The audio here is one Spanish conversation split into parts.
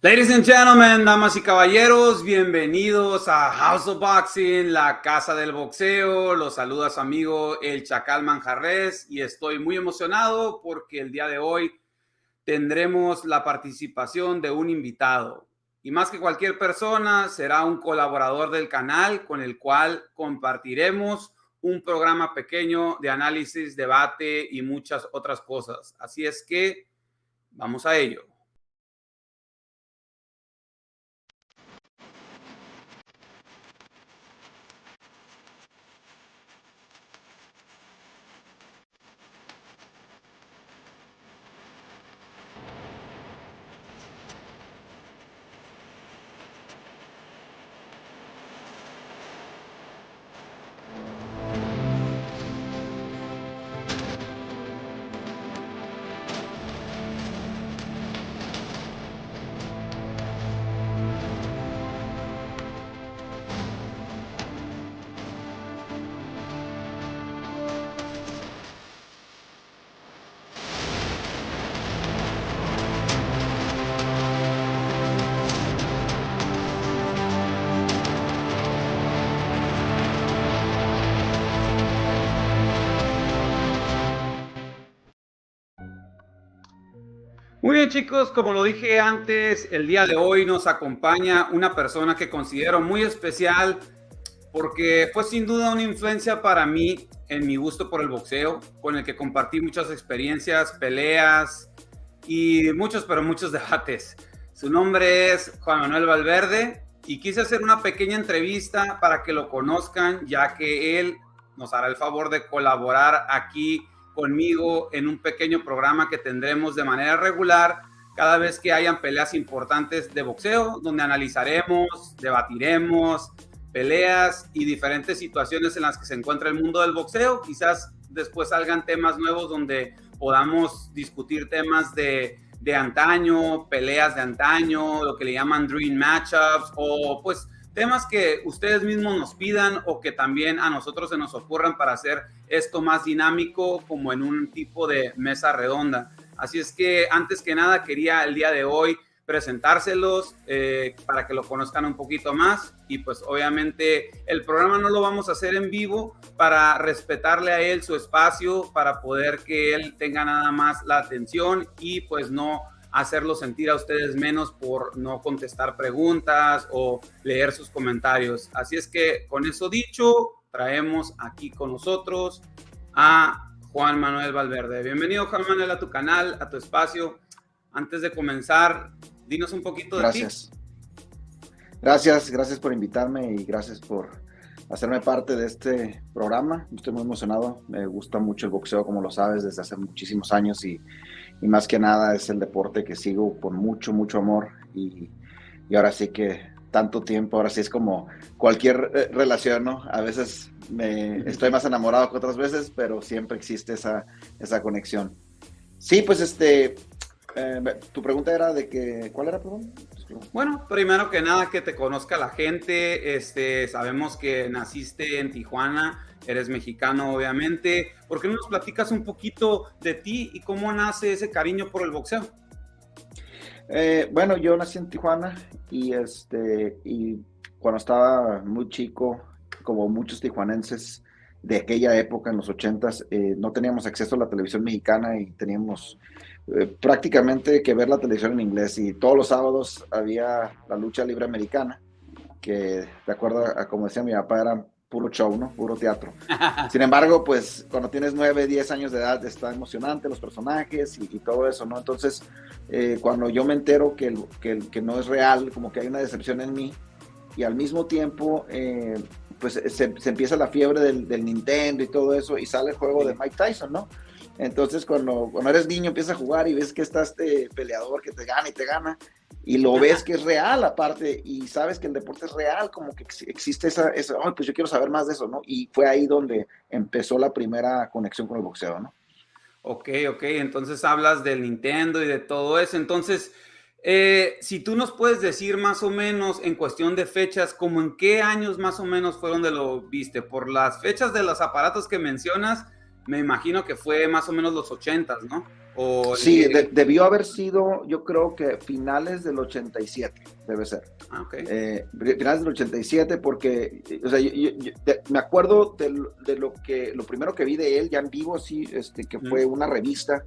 Ladies and gentlemen, damas y caballeros, bienvenidos a House of Boxing, la casa del boxeo. Los saluda su amigo el Chacal Manjarres y estoy muy emocionado porque el día de hoy tendremos la participación de un invitado. Y más que cualquier persona, será un colaborador del canal con el cual compartiremos un programa pequeño de análisis, debate y muchas otras cosas. Así es que vamos a ello. Muy bien, chicos, como lo dije antes, el día de hoy nos acompaña una persona que considero muy especial porque fue sin duda una influencia para mí en mi gusto por el boxeo, con el que compartí muchas experiencias, peleas y muchos, pero muchos debates. Su nombre es Juan Manuel Valverde y quise hacer una pequeña entrevista para que lo conozcan, ya que él nos hará el favor de colaborar aquí conmigo en un pequeño programa que tendremos de manera regular cada vez que hayan peleas importantes de boxeo, donde analizaremos, debatiremos peleas y diferentes situaciones en las que se encuentra el mundo del boxeo. Quizás después salgan temas nuevos donde podamos discutir temas de antaño, peleas de antaño, lo que le llaman dream matchups, o pues temas que ustedes mismos nos pidan o que también a nosotros se nos ocurran para hacer esto más dinámico como en un tipo de mesa redonda. Así es que antes que nada quería el día de hoy presentárselos para que lo conozcan un poquito más y pues obviamente el programa no lo vamos a hacer en vivo para respetarle a él su espacio, para poder que él tenga nada más la atención y pues no hacerlo sentir a ustedes menos por no contestar preguntas o leer sus comentarios. Así es que con eso dicho, traemos aquí con nosotros a Juan Manuel Valverde. Bienvenido, Juan Manuel, a tu canal, a tu espacio. Antes de comenzar, dinos un poquito de ti. Gracias por invitarme y gracias por hacerme parte de este programa. Estoy muy emocionado, me gusta mucho el boxeo, como lo sabes, desde hace muchísimos años y más que nada es el deporte que sigo con mucho amor y ahora sí que tanto tiempo, ahora sí es como cualquier relación, ¿no? A veces estoy más enamorado que otras veces, pero siempre existe esa conexión. Sí, pues tu pregunta era de que, ¿cuál era, perdón? Bueno, primero que nada que te conozca la gente, sabemos que naciste en Tijuana, eres mexicano obviamente. ¿Por qué no nos platicas un poquito de ti y cómo nace ese cariño por el boxeo? Bueno, yo nací en Tijuana y cuando estaba muy chico, como muchos tijuanenses de aquella época, en los 80s, no teníamos acceso a la televisión mexicana y teníamos prácticamente que ver la televisión en inglés y todos los sábados había la lucha libre americana, que de acuerdo a como decía mi papá era puro show, ¿no? Puro teatro. Sin embargo, pues cuando tienes 9, 10 años de edad está emocionante los personajes y todo eso, ¿no? Entonces, cuando yo me entero que no es real, como que hay una decepción en mí y al mismo tiempo, pues se empieza la fiebre del Nintendo y todo eso y sale el juego de Mike Tyson, ¿no? Entonces, cuando eres niño, empiezas a jugar y ves que está este peleador que te gana y lo ves que es real aparte y sabes que el deporte es real, como que existe esa oh, pues yo quiero saber más de eso, ¿no? Y fue ahí donde empezó la primera conexión con el boxeo, ¿no? Ok, entonces hablas del Nintendo y de todo eso. Entonces, si tú nos puedes decir más o menos en cuestión de fechas, como en qué años más o menos fue donde lo viste. Por las fechas de los aparatos que mencionas, me imagino que fue más o menos los 80s, ¿no? O Sí, debió haber sido, yo creo que finales del 87, debe ser. Okay. Finales del 87, porque, o sea, me acuerdo de lo primero que vi de él ya en vivo, sí, que fue una revista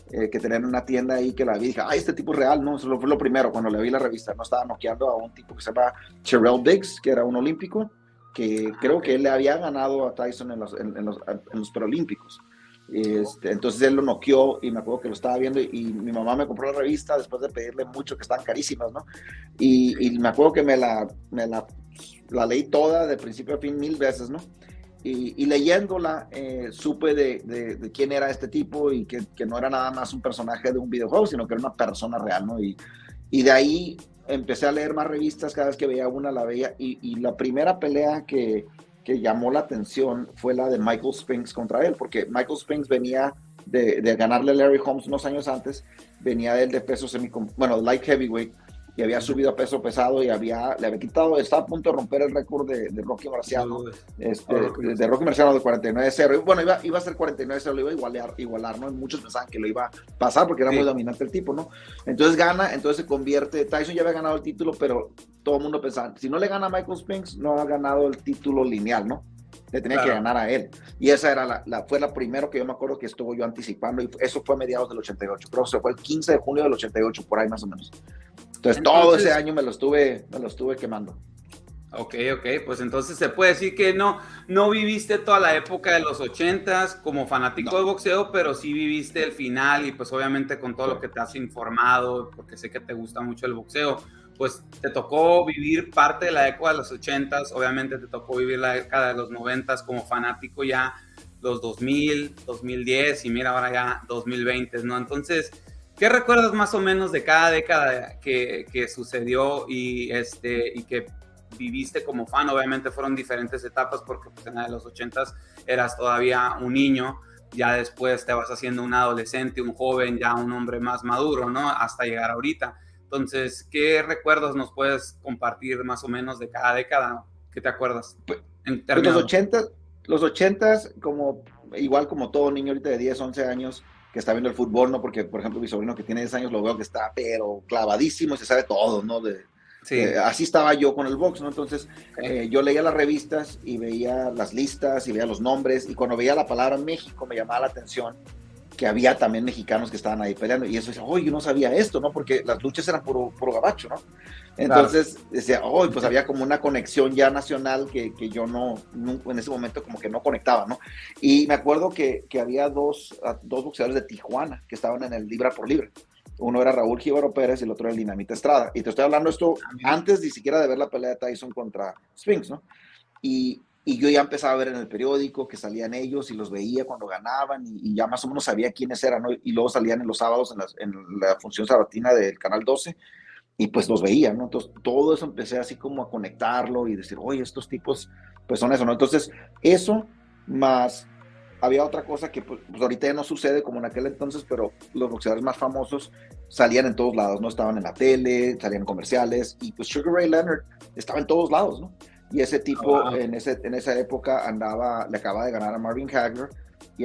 que tenían en una tienda ahí que la vi y dije, este tipo es real, ¿no? Eso fue lo primero cuando le vi la revista, ¿no? Estaba noqueando a un tipo que se llama Terrell Diggs, que era un olímpico, que creo que él le había ganado a Tyson en los preolímpicos. Entonces él lo noqueó y me acuerdo que lo estaba viendo y mi mamá me compró la revista después de pedirle mucho, que estaban carísimas, ¿no? Y me acuerdo que me la leí toda de principio a fin 1000 veces, ¿no? Y leyéndola supe de quién era este tipo y que no era nada más un personaje de un videojuego, sino que era una persona real, ¿no? Y de ahí empecé a leer más revistas, cada vez que veía una la veía, y la primera pelea que llamó la atención fue la de Michael Spinks contra él, porque Michael Spinks venía de ganarle a Larry Holmes unos años antes, venía él de peso light heavyweight, y había subido a peso pesado y le había quitado, estaba a punto de romper el récord de Rocky Marciano, de Rocky Marciano de 49-0. Bueno, iba a ser 49-0, lo iba a igualar, ¿no? Muchos pensaban que lo iba a pasar porque era muy dominante el tipo, ¿no? Entonces gana, entonces se convierte, Tyson ya había ganado el título, pero todo el mundo pensaba, si no le gana a Michael Spinks, no ha ganado el título lineal, ¿no? Le tenía que ganar a él. Y esa era fue la primera que yo me acuerdo que estuvo yo anticipando, y eso fue a mediados del 88, creo que fue el 15 de junio del 88, por ahí más o menos. Entonces todo ese año me lo estuve quemando. Ok, pues entonces se puede decir que no viviste toda la época de los 80s como fanático de boxeo, pero sí viviste el final, y pues obviamente con todo lo que te has informado, porque sé que te gusta mucho el boxeo, pues te tocó vivir parte de la década de los 80s, obviamente te tocó vivir la década de los 90s como fanático ya, los 2000, 2010 y mira ahora ya 2020, ¿no? Entonces, ¿qué recuerdas más o menos de cada década que sucedió y que viviste como fan? Obviamente fueron diferentes etapas, porque pues en la de los 80s eras todavía un niño, ya después te vas haciendo un adolescente, un joven, ya un hombre más maduro, ¿no? Hasta llegar ahorita. Entonces, ¿qué recuerdos nos puedes compartir más o menos de cada década? ¿Qué te acuerdas? En los 80s, igual como todo niño ahorita de 10, 11 años, que está viendo el fútbol, ¿no? Porque, por ejemplo, mi sobrino que tiene 10 años, lo veo que está, pero clavadísimo, se sabe todo, ¿no? Así estaba yo con el box, ¿no? Entonces, yo leía las revistas y veía las listas y veía los nombres, y cuando veía la palabra México me llamaba la atención que había también mexicanos que estaban ahí peleando, y eso, yo no sabía esto, ¿no? Porque las luchas eran puro gabacho, ¿no? Entonces, decía, pues había como una conexión ya nacional que yo no, en ese momento como que no conectaba, ¿no? Y me acuerdo que había dos boxeadores de Tijuana que estaban en el libra por libra. Uno era Raúl Jíbaro Pérez y el otro era el Dinamita Estrada. Y te estoy hablando esto antes ni siquiera de ver la pelea de Tyson contra Spinks, ¿no? Y yo ya empezaba a ver en el periódico que salían ellos y los veía cuando ganaban, y ya más o menos sabía quiénes eran, ¿no? Y luego salían en los sábados en la función sabatina del Canal 12, y pues los veía, ¿no? Entonces todo eso empecé así como a conectarlo y decir, oye, estos tipos pues son eso, ¿no? Entonces eso, más había otra cosa que pues ahorita ya no sucede como en aquel entonces, pero los boxeadores más famosos salían en todos lados, ¿no? Estaban en la tele, salían en comerciales, y pues Sugar Ray Leonard estaba en todos lados, ¿no? Y ese tipo en esa época le acababa de ganar a Marvin Hagler, y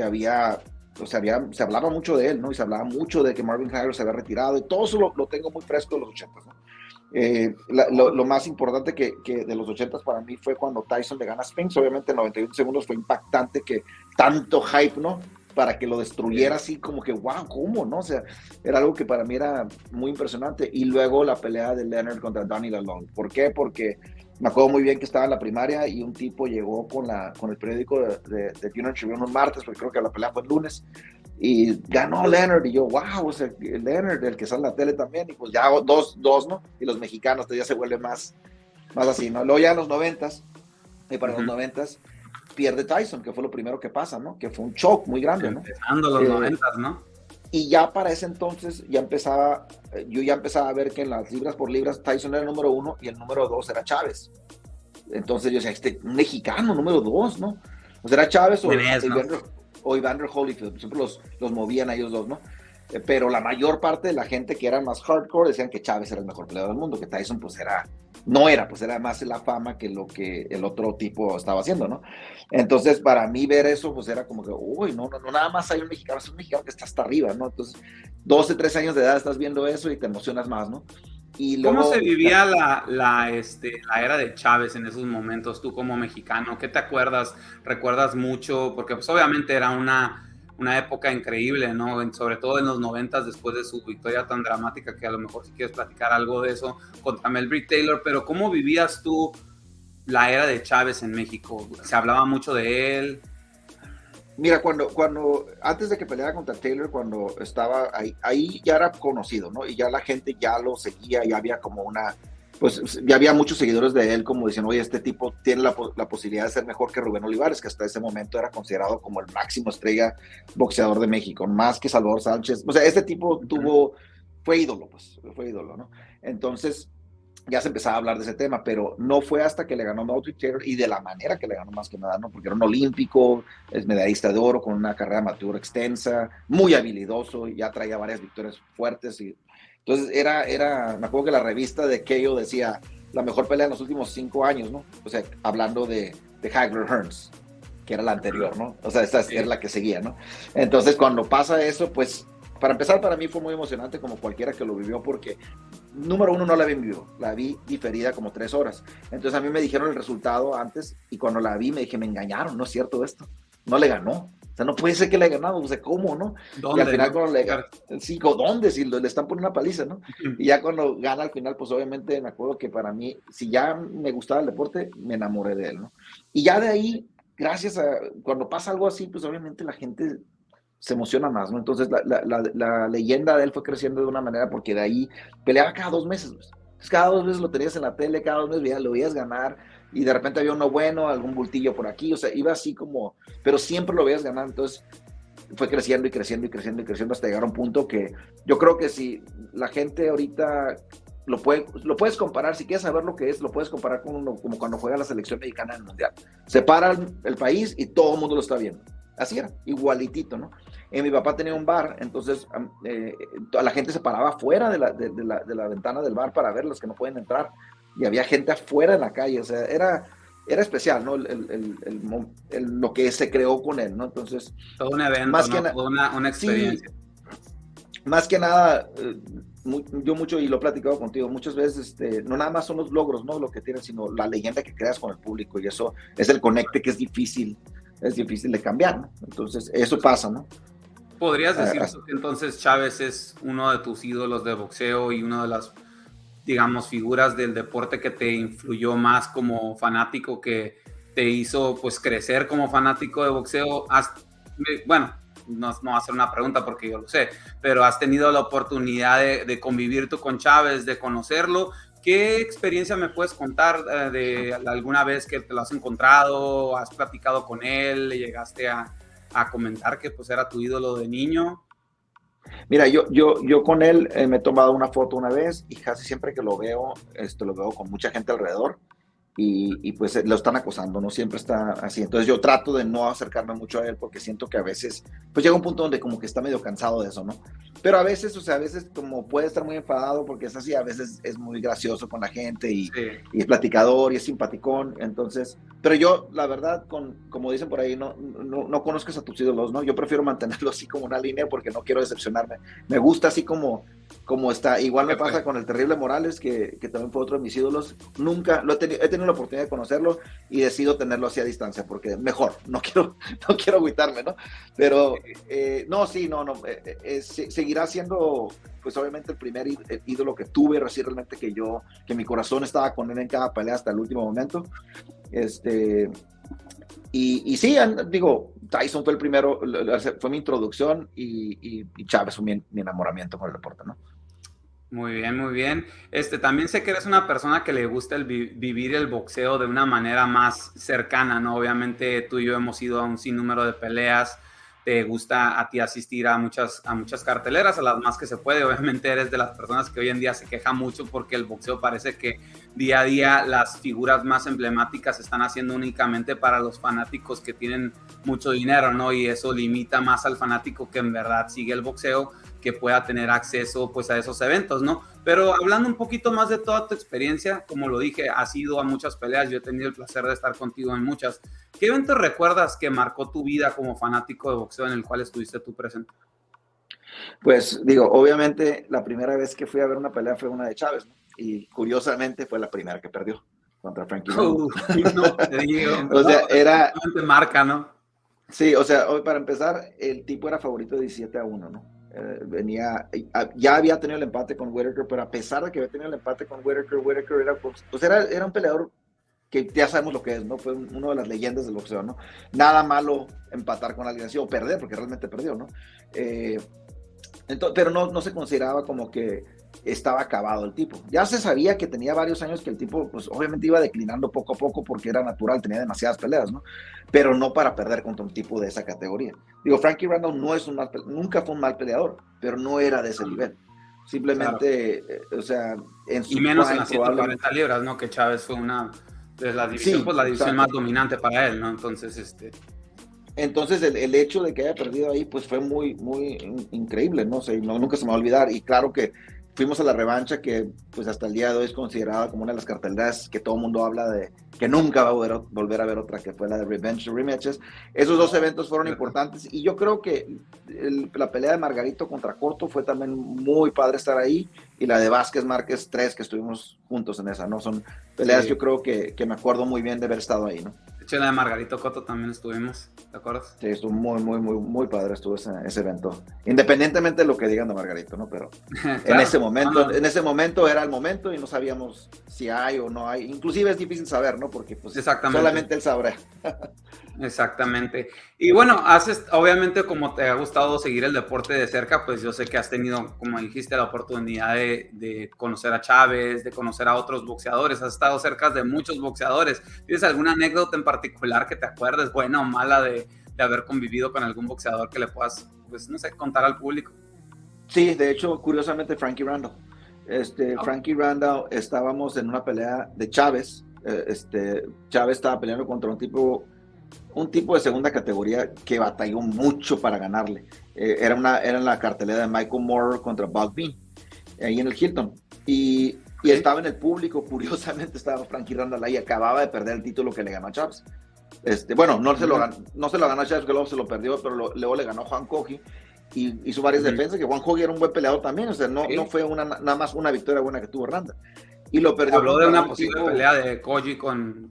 se hablaba mucho de él, ¿no? Y se hablaba mucho de que Marvin Hagler se había retirado, y todo eso lo tengo muy fresco de los 80s, ¿no? Lo más importante que de los 80s para mí fue cuando Tyson le gana a Spinks. Obviamente en 91 segundos fue impactante, que tanto hype, ¿no? Para que lo destruyera así como que, wow, ¿cómo? ¿No? O sea, era algo que para mí era muy impresionante. Y luego la pelea de Leonard contra Donnie Lalonde. ¿Por qué? Porque me acuerdo muy bien que estaba en la primaria y un tipo llegó con el periódico de Union Tribune un martes, porque creo que la pelea fue el lunes, y ganó Leonard, y yo, wow, o sea, Leonard, el que sale en la tele también, y pues ya dos, ¿no? Y los mexicanos ya se vuelve más así, ¿no? Luego ya en los 90s, y para los 90s, pierde Tyson, que fue lo primero que pasa, ¿no? Que fue un shock muy grande, ¿no? Empezando los 90s, ¿no? Y ya para ese entonces yo ya empezaba a ver que en las libras por libras Tyson era el número 1 y el número 2 era Chávez. Entonces yo decía, un mexicano número 2, ¿no? O sea, era Chávez o Evander Holyfield, siempre los movían a ellos dos, ¿no? pero la mayor parte de la gente que era más hardcore decían que Chávez era el mejor peleador del mundo, que Tyson pues era más la fama que lo que el otro tipo estaba haciendo, ¿no? Entonces, para mí ver eso, pues era como que, uy, no, nada más hay un mexicano, es un mexicano que está hasta arriba, ¿no? Entonces, 12, 13 años de edad estás viendo eso y te emocionas más, ¿no? Y ¿Cómo luego, se vivía la era de Chávez en esos momentos, tú como mexicano? ¿Qué te acuerdas? ¿Recuerdas mucho? Porque pues obviamente era una época increíble, ¿no? Sobre todo en los 90s, después de su victoria tan dramática, que a lo mejor si quieres platicar algo de eso contra Mel Brick Taylor, pero ¿cómo vivías tú la era de Chávez en México? ¿Se hablaba mucho de él? mira, antes de que peleara contra Taylor, cuando estaba ahí ya era conocido, ¿no? Y ya la gente ya lo seguía, ya había como pues ya había muchos seguidores de él como diciendo, oye, este tipo tiene la posibilidad de ser mejor que Rubén Olivares, que hasta ese momento era considerado como el máximo estrella boxeador de México, más que Salvador Sánchez. O sea, este tipo fue ídolo, ¿no? Entonces, ya se empezaba a hablar de ese tema, pero no fue hasta que le ganó Mildred Taylor y de la manera que le ganó más que nada, ¿no? Porque era un olímpico, es medallista de oro con una carrera amateur extensa, muy habilidoso, ya traía varias victorias fuertes y entonces me acuerdo que la revista de KO decía la mejor pelea en los últimos 5 años, ¿no? O sea, hablando de Hagler Hearns, que era la anterior, ¿no? O sea, esta era la que seguía, ¿no? Entonces, cuando pasa eso, pues, para empezar, para mí fue muy emocionante como cualquiera que lo vivió porque número uno, no la vi en vivo, la vi diferida como 3 horas. Entonces a mí me dijeron el resultado antes y cuando la vi me dije, me engañaron, no es cierto esto, no le ganó. O sea, no puede ser que le haya ganado, o sea, ¿cómo, no? ¿Dónde, y al final no? cuando le ganó, sí, ¿dónde? Si le están poniendo una paliza, ¿no? Y ya cuando gana al final, pues obviamente me acuerdo que para mí, si ya me gustaba el deporte, me enamoré de él, ¿no? Y ya de ahí, cuando pasa algo así, pues obviamente la gente se emociona más, ¿no? Entonces la leyenda de él fue creciendo de una manera porque de ahí peleaba cada 2 meses, pues. Entonces, cada 2 meses lo tenías en la tele, cada 2 meses lo veías ganar y de repente había uno bueno, algún bultillo por aquí, o sea, iba así como, pero siempre lo veías ganar, entonces fue creciendo y creciendo y creciendo y creciendo hasta llegar a un punto que yo creo que si la gente ahorita lo puedes comparar, si quieres saber lo que es, lo puedes comparar con como cuando juega la selección mexicana en el Mundial. Se para el país y todo el mundo lo está viendo. Así era, igualitito, ¿no? Mi papá tenía un bar, entonces la gente se paraba afuera de la ventana del bar para ver los que no pueden entrar, y había gente afuera en la calle, o sea, era especial, ¿no? Lo que se creó con él, ¿no? Entonces, todo un evento, ¿no? Toda una experiencia. Sí, más que nada, yo mucho, y lo he platicado contigo, muchas veces, no nada más son los logros, ¿no? Lo que tienes, sino la leyenda que creas con el público, y eso es el conecte que es difícil de cambiar, ¿no? Entonces, eso pasa, ¿no? ¿Podrías decir que entonces Chávez es uno de tus ídolos de boxeo y una de las, digamos, figuras del deporte que te influyó más como fanático, que te hizo pues crecer como fanático de boxeo? Bueno, no va a ser una pregunta porque yo lo sé, pero has tenido la oportunidad de convivir tú con Chávez, de conocerlo. ¿Qué experiencia me puedes contar de alguna vez que te lo has encontrado, has platicado con él, le llegaste a comentar que pues era tu ídolo de niño? Mira, yo con él me he tomado una foto una vez y casi siempre que lo veo con mucha gente alrededor y pues lo están acosando, no siempre está así. Entonces yo trato de no acercarme mucho a él porque siento que a veces, pues llega un punto donde como que está medio cansado de eso, ¿no? Pero a veces como puede estar muy enfadado porque es así, a veces es muy gracioso con la gente y es platicador y es simpaticón, entonces, pero yo, la verdad, como dicen por ahí, no conozcas a tus ídolos, ¿no? Yo prefiero mantenerlo así como una línea porque no quiero decepcionarme. Me gusta así como está. Igual me pasa con el Terrible Morales, que también fue otro de mis ídolos. Nunca he tenido la oportunidad de conocerlo y decido tenerlo así a distancia porque mejor, no quiero agüitarme, ¿no? Pero seguirá siendo pues obviamente el primer ídolo que tuve realmente, que mi corazón estaba con él en cada pelea hasta el último momento. Y sí, digo, Tyson fue el primero, fue mi introducción y Chávez fue mi enamoramiento con el deporte, ¿no? Muy bien, muy bien. También sé que eres una persona que le gusta vivir el boxeo de una manera más cercana, ¿no? Obviamente tú y yo hemos ido a un sinnúmero de peleas. Te gusta a ti asistir a muchas carteleras, a las más que se puede. Obviamente eres de las personas que hoy en día se queja mucho porque el boxeo parece que día a día las figuras más emblemáticas se están haciendo únicamente para los fanáticos que tienen mucho dinero, ¿no? Y eso limita más al fanático que en verdad sigue el boxeo, que pueda tener acceso pues a esos eventos, ¿no? Pero hablando un poquito más de toda tu experiencia, como lo dije, has ido a muchas peleas, yo he tenido el placer de estar contigo en muchas. ¿Qué evento recuerdas que marcó tu vida como fanático de boxeo en el cual estuviste tú presente? Pues digo, obviamente la primera vez que fui a ver una pelea fue una de Chávez, ¿no? Y curiosamente fue la primera que perdió contra Frankie Randall. No te digo, O sea, era, marca, ¿no? sí, o sea, hoy para empezar, el tipo era favorito de 17-1, ¿no? Venía, ya había tenido el empate con Whittaker, pero a pesar de que había tenido el empate con Whittaker era, pues era un peleador que ya sabemos lo que es, ¿no? Fue uno de las leyendas del boxeo, ¿no? Nada malo empatar con alguien así o perder, porque realmente perdió, ¿no? Entonces, pero no se consideraba como que estaba acabado el tipo. Ya se sabía que tenía varios años que el tipo, pues obviamente iba declinando poco a poco porque era natural, tenía demasiadas peleas, ¿no? Pero no para perder contra un tipo de esa categoría. Digo, Frankie Randall no es nunca fue un mal peleador, pero no era de ese nivel. Simplemente, claro. O sea, en su y menos en las 140 libras, ¿no? Que Chávez fue una de la división, sí, pues la división más dominante para él, ¿no? Entonces el hecho de que haya perdido ahí pues fue muy increíble, ¿no? O sea, nunca se me va a olvidar. Y claro que fuimos a la revancha que pues hasta el día de hoy es considerada como una de las carteleras que todo el mundo habla de que nunca va a volver a ver otra, que fue la de Revenge Rematches. Esos dos eventos fueron importantes y yo creo que la pelea de Margarito contra Cotto fue también muy padre estar ahí, y la de Vázquez Márquez 3, que estuvimos juntos en esa, ¿no? Son peleas, sí, yo creo que me acuerdo muy bien de haber estado ahí, ¿no? De hecho, en la de Margarito Cotto también estuvimos, ¿te acuerdas? Sí, estuvo muy padre, estuvo ese evento. Independientemente de lo que digan de Margarito, ¿no? Pero claro, en ese momento era el momento y no sabíamos si hay o no hay. Inclusive es difícil saber, ¿no? Porque pues solamente él sabrá. Exactamente. Y bueno, obviamente, como te ha gustado seguir el deporte de cerca, pues yo sé que has tenido, como dijiste, la oportunidad de conocer a Chávez, de conocer a otros boxeadores, has estado cerca de muchos boxeadores. ¿Tienes alguna anécdota en particular que te acuerdes, buena o mala, de haber convivido con algún boxeador que le puedas, pues no sé, contar al público? Sí, de hecho, curiosamente, Frankie Randall. Frankie Randall, estábamos en una pelea de Chávez. Chávez estaba peleando contra un tipo de segunda categoría que batalló mucho para ganarle. Era en la cartelera de Michael Moore contra Buck Bean, ahí en el Hilton. Y estaba en el público, curiosamente estaba Frankie Randall ahí, acababa de perder el título que le ganó a Chávez. Bueno, no se lo ganó a Chávez, que luego se lo perdió, pero luego le ganó Juan Koji y hizo varias defensas, que Juan Koji era un buen peleador también, o sea, no fue nada más una victoria buena que tuvo Randall. Y lo perdió. Habló de una posible pelea de Koji con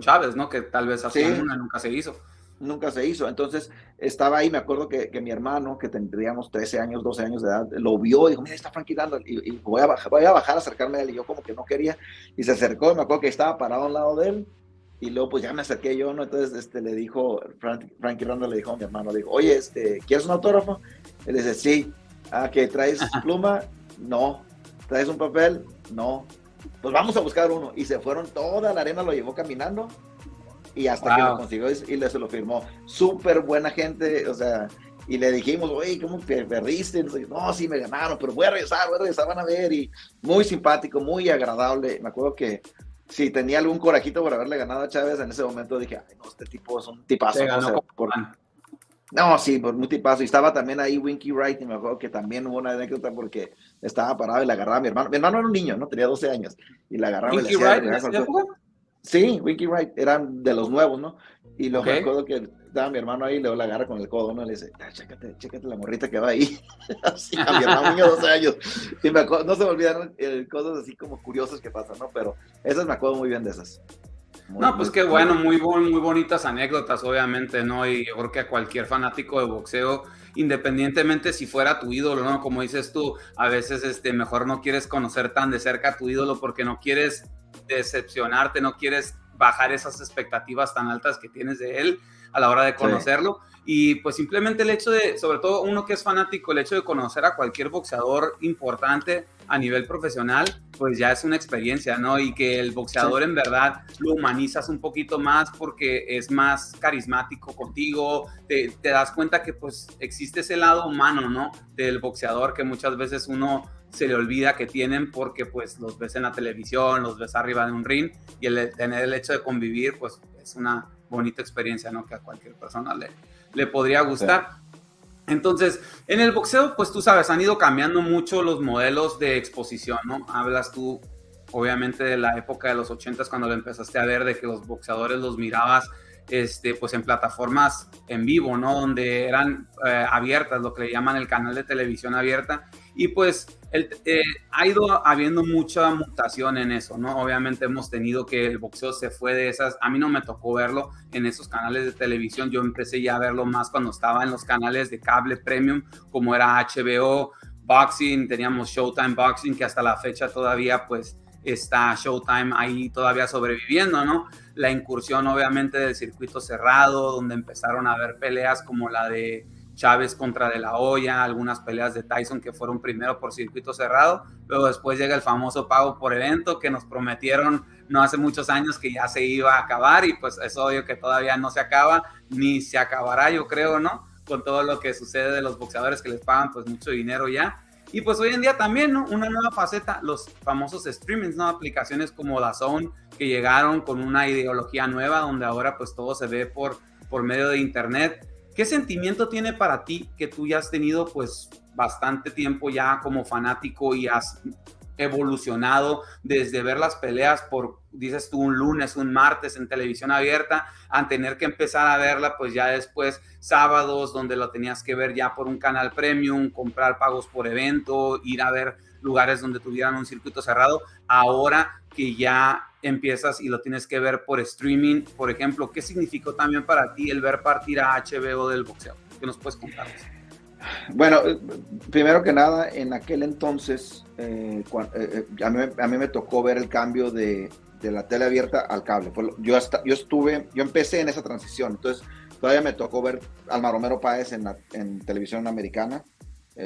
Chávez, ¿no? Que tal vez hacían una, nunca se hizo. Nunca se hizo. Entonces estaba ahí, me acuerdo que mi hermano, que tendríamos 13 años, 12 años de edad, lo vio y dijo, mira, está Frankie Randall, y voy a bajar a acercarme a él, y yo como que no quería, y se acercó, y me acuerdo que estaba parado a un lado de él, y luego pues ya me acerqué yo, ¿no? Entonces le dijo, Frankie Randall le dijo a mi hermano, le dijo, oye, ¿quieres un autógrafo? Él dice, sí. ¿Que traes pluma? No. ¿Traes un papel? No. Pues vamos a buscar uno. Y se fueron, toda la arena lo llevó caminando, y hasta que lo consiguió y se lo firmó. Súper buena gente, o sea, y le dijimos, oye, ¿cómo perdiste? No, sí me ganaron, pero voy a regresar, van a ver. Y muy simpático, muy agradable. Me acuerdo que si tenía algún corajito por haberle ganado a Chávez, en ese momento dije, ay, no, este tipo es un tipazo. No, sí, pues muy tipazo. Y estaba también ahí Winky Wright, y me acuerdo que también hubo una anécdota porque estaba parado y le agarraba a mi hermano. Mi hermano era un niño, ¿no? Tenía 12 años. Y le agarraba ¿Winky Wright en esa época? Sí, Winky Wright, eran de los nuevos, ¿no? Y luego me acuerdo que estaba mi hermano ahí, y luego la agarra con el codo, ¿no? Le dice, chécate la morrita que va ahí. Así, a mi hermano, niño de 12 años. Y me acuerdo, no se me olvidaron cosas así como curiosas que pasan, ¿no? Pero esas me acuerdo muy bien de esas. Pues qué bueno, muy bonitas anécdotas, obviamente, ¿no? Y yo creo que a cualquier fanático de boxeo, independientemente si fuera tu ídolo, ¿no? Como dices tú, a veces mejor no quieres conocer tan de cerca a tu ídolo porque no quieres decepcionarte, no quieres bajar esas expectativas tan altas que tienes de él a la hora de conocerlo. Sí. Y pues simplemente el hecho de, sobre todo uno que es fanático, el hecho de conocer a cualquier boxeador importante a nivel profesional, pues ya es una experiencia, ¿no? Y que el boxeador en verdad lo humanizas un poquito más porque es más carismático contigo, te das cuenta que pues existe ese lado humano, ¿no? Del boxeador que muchas veces uno se le olvida que tienen porque pues los ves en la televisión, los ves arriba de un ring, y tener el hecho de convivir pues es una bonita experiencia, ¿no? Que a cualquier persona le podría gustar. Sí. Entonces, en el boxeo, pues tú sabes, han ido cambiando mucho los modelos de exposición, ¿no? Hablas tú, obviamente, de la época de los 80 cuando lo empezaste a ver, de que los boxeadores los mirabas, pues en plataformas en vivo, ¿no? Donde eran abiertas, lo que le llaman el canal de televisión abierta. Y pues ha ido habiendo mucha mutación en eso, ¿no? Obviamente hemos tenido que el boxeo se fue de esas, a mí no me tocó verlo en esos canales de televisión, yo empecé ya a verlo más cuando estaba en los canales de cable premium, como era HBO, Boxing, teníamos Showtime Boxing, que hasta la fecha todavía pues está Showtime ahí todavía sobreviviendo, ¿no? La incursión obviamente del circuito cerrado, donde empezaron a haber peleas como la de Chávez contra De La Hoya, algunas peleas de Tyson que fueron primero por circuito cerrado, luego después llega el famoso pago por evento que nos prometieron no hace muchos años que ya se iba a acabar y pues es obvio que todavía no se acaba, ni se acabará yo creo, ¿no? Con todo lo que sucede de los boxeadores que les pagan pues mucho dinero ya. Y pues hoy en día también, ¿no? Una nueva faceta, los famosos streamings, ¿no? Aplicaciones como DAZN que llegaron con una ideología nueva donde ahora pues todo se ve por medio de internet. ¿Qué sentimiento tiene para ti que tú ya has tenido pues bastante tiempo ya como fanático y has evolucionado desde ver las peleas por, dices tú, un lunes, un martes en televisión abierta, a tener que empezar a verla pues ya después sábados donde lo tenías que ver ya por un canal premium, comprar pagos por evento, ir a ver lugares donde tuvieran un circuito cerrado, ahora que ya empiezas y lo tienes que ver por streaming, por ejemplo, ¿qué significó también para ti el ver partir a HBO del boxeo? ¿Qué nos puedes contar? Bueno, primero que nada, en aquel entonces, a mí me tocó ver el cambio de la tele abierta al cable. Yo empecé en esa transición, entonces todavía me tocó ver al Maromero Páez en televisión americana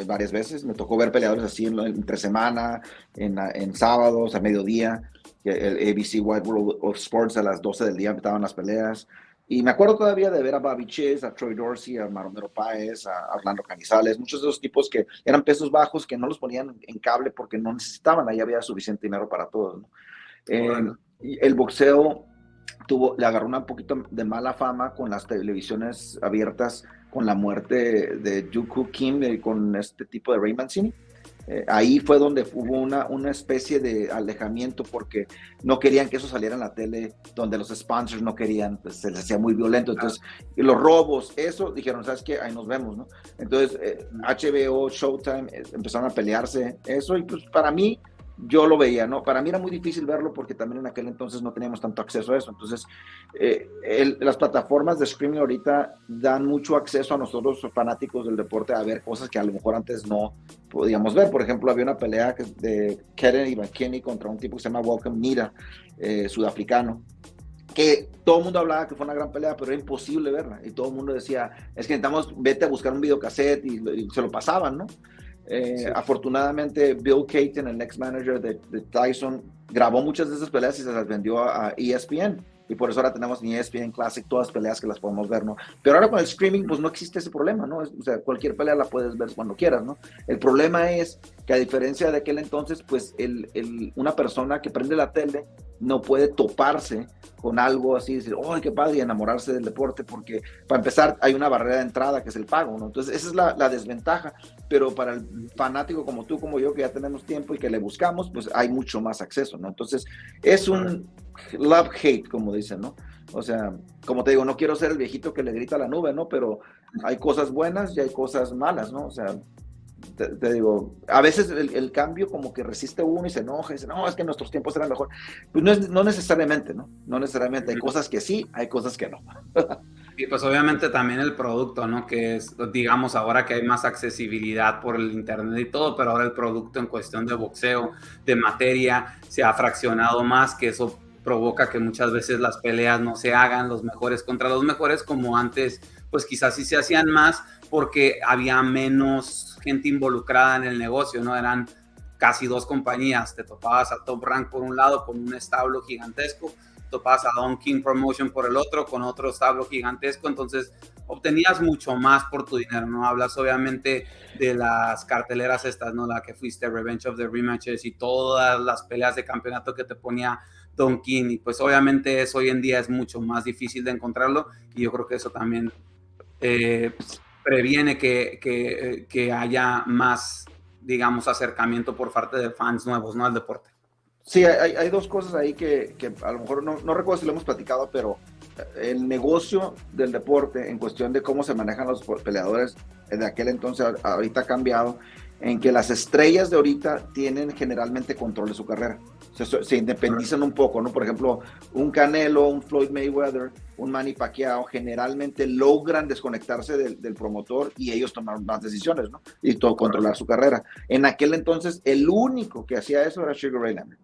varias veces. Me tocó ver peleadores así entre semana, en sábados, a mediodía, el ABC Wide World of Sports a las 12 del día estaban las peleas. Y me acuerdo todavía de ver a Bobby Chase, a Troy Dorsey, a Maromero Páez, a Orlando Canizales, muchos de esos tipos que eran pesos bajos que no los ponían en cable porque no necesitaban, ahí había suficiente dinero para todos, ¿no? El boxeo le agarró un poquito de mala fama con las televisiones abiertas, con la muerte de Juku Kim, con este tipo de Ray Mancini. Ahí fue donde hubo una especie de alejamiento porque no querían que eso saliera en la tele, donde los sponsors no querían, pues se les hacía muy violento. Entonces, y los robos, eso, dijeron, ¿sabes qué? Ahí nos vemos, ¿no? Entonces, HBO, Showtime, empezaron a pelearse eso, y pues para mí, yo lo veía, ¿no? Para mí era muy difícil verlo porque también en aquel entonces no teníamos tanto acceso a eso. Entonces, las plataformas de streaming ahorita dan mucho acceso a nosotros, fanáticos del deporte, a ver cosas que a lo mejor antes no podíamos ver. Por ejemplo, había una pelea de Kennedy McKinney contra un tipo que se llama Welcome Nira, sudafricano, que todo el mundo hablaba que fue una gran pelea, pero era imposible verla. Y todo el mundo decía, es que necesitamos, vete a buscar un videocassette, y se lo pasaban, ¿no? Sí. Afortunadamente, Bill Caton, el ex manager de Tyson, grabó muchas de esas peleas y se las vendió a ESPN. Y por eso ahora tenemos en ESPN Classic todas las peleas que las podemos ver, ¿no? Pero ahora con el streaming, pues no existe ese problema, ¿no? O sea, cualquier pelea la puedes ver cuando quieras, ¿no? El problema es que a diferencia de aquel entonces, pues una persona que prende la tele no puede toparse con algo así, decir, ¡oh, qué padre! Y enamorarse del deporte, porque para empezar hay una barrera de entrada que es el pago, ¿no? Entonces esa es la desventaja, pero para el fanático como tú, como yo, que ya tenemos tiempo y que le buscamos, pues hay mucho más acceso, ¿no? Entonces es un love-hate, como dicen, ¿no? O sea, como te digo, no quiero ser el viejito que le grita a la nube, ¿no? Pero hay cosas buenas y hay cosas malas, ¿no? O sea, te digo, a veces el cambio como que resiste uno y se enoja y dice, no, es que nuestros tiempos eran mejor. Pues no necesariamente, ¿no? No necesariamente. Hay cosas que sí, hay cosas que no. Y pues obviamente también el producto, ¿no? Que es, digamos, ahora que hay más accesibilidad por el internet y todo, pero ahora el producto en cuestión de boxeo, de materia, se ha fraccionado más, que eso provoca que muchas veces las peleas no se hagan los mejores contra los mejores, como antes, pues quizás sí se hacían más porque había menos gente involucrada en el negocio, ¿no? Eran casi dos compañías, te topabas a Top Rank por un lado con un establo gigantesco, topabas a Don King Promotion por el otro con otro establo gigantesco, entonces obtenías mucho más por tu dinero, ¿no? Hablas obviamente de las carteleras estas, ¿no? La que fuiste, Revenge of the Rematches y todas las peleas de campeonato que te ponía Don King, y pues obviamente eso hoy en día es mucho más difícil de encontrarlo, y yo creo que eso también previene que haya más, digamos, acercamiento por parte de fans nuevos, ¿no? Al deporte. Sí, hay dos cosas ahí que a lo mejor no recuerdo si lo hemos platicado, pero el negocio del deporte en cuestión de cómo se manejan los peleadores de aquel entonces ahorita ha cambiado, en que las estrellas de ahorita tienen generalmente control de su carrera. Se independizan un poco, ¿no? Por ejemplo, un Canelo, un Floyd Mayweather, un Manny Pacquiao, generalmente logran desconectarse del promotor y ellos toman más decisiones, ¿no? Y controlar su carrera. En aquel entonces, el único que hacía eso era Sugar Ray Leonard.